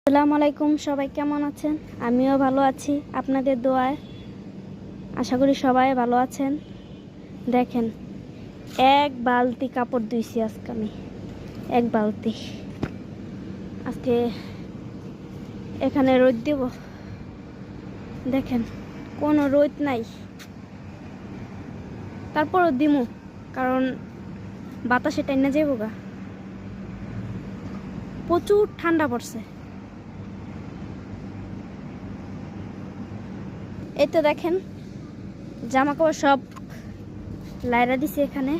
আসসালামু আলাইকুম, সবাই কেমন আছেন? আমিও ভালো আছি আপনাদের দোয়ায়। আশা করি সবাই ভালো আছেন। দেখেন, এক বালতি কাপড় ধুইছি আজকে আমি। এক বালতি। আজকে এখানে রোদ দেব। দেখেন, কোনো রোদ নাই, তারপরও দিমু, কারণ বাতাসে টাইনা যাবো গা। প্রচুর ঠান্ডা পড়ছে। এই তো দেখেন, জামা কাপড় সব লাইরা দিছে এখানে,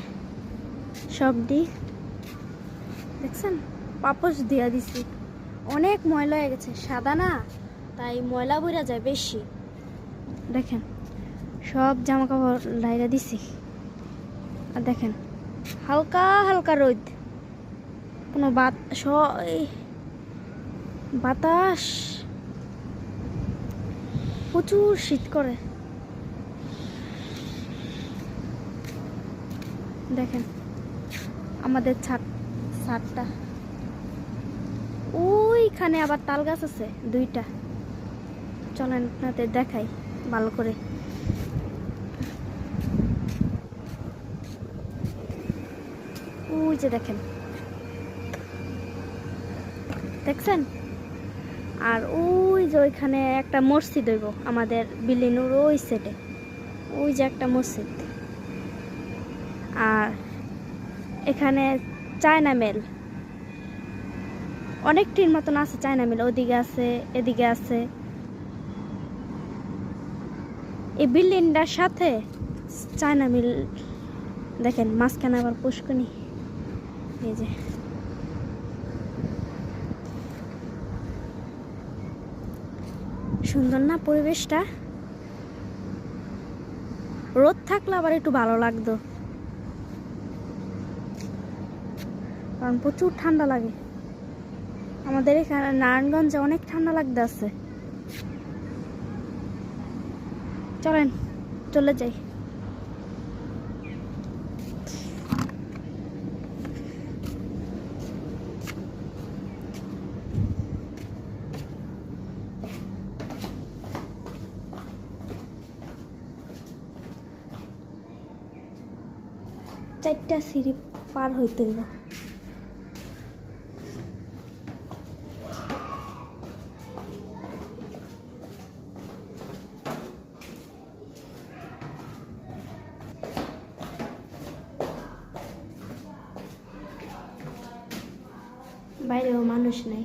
সব দেখছেন, পাপোশ দিয়া দিছি। অনেক ময়লা হয়ে গেছে, সাদা না, তাই ময়লা বইরা যায় বেশি। দেখেন, সব জামা কাপড় লাইরা দিছি। আর দেখেন, হালকা হালকা রোদ, কোনো বাতাস, প্রচুর শীত করে। দেখেন আমাদের ছাদটা, ওইখানে আবার তাল গাছ আছে দুইটা। চলেন আপনাদের দেখাই ভালো করে। ওই যে দেখেন, দেখছেন? আর ওই যে ওইখানে একটা মসজিদ হইব আমাদের বিল্ডিংয়ের ওই সাইডে, ওই যে একটা মসজিদ। আর এখানে চায়না মেল, অনেকটির মতন আছে চায়না মেল, ওদিকে আছে এদিকে আছে। এই বিল্ডিংটার সাথে চায়না মিল। দেখেন মাঝখানে আবার পুষ্কনি। এই যে সুন্দর না পরিবেশটা? রোদ থাকলে আবার একটু ভালো লাগতো, কারণ প্রচুর ঠান্ডা লাগে। আমাদের এখানে নারায়ণগঞ্জে অনেক ঠান্ডা লাগতে আছে। চলেন চলে যাই। চারটা সিঁড়ি পার হইতে হইব। বাইরেও মানুষ নাই।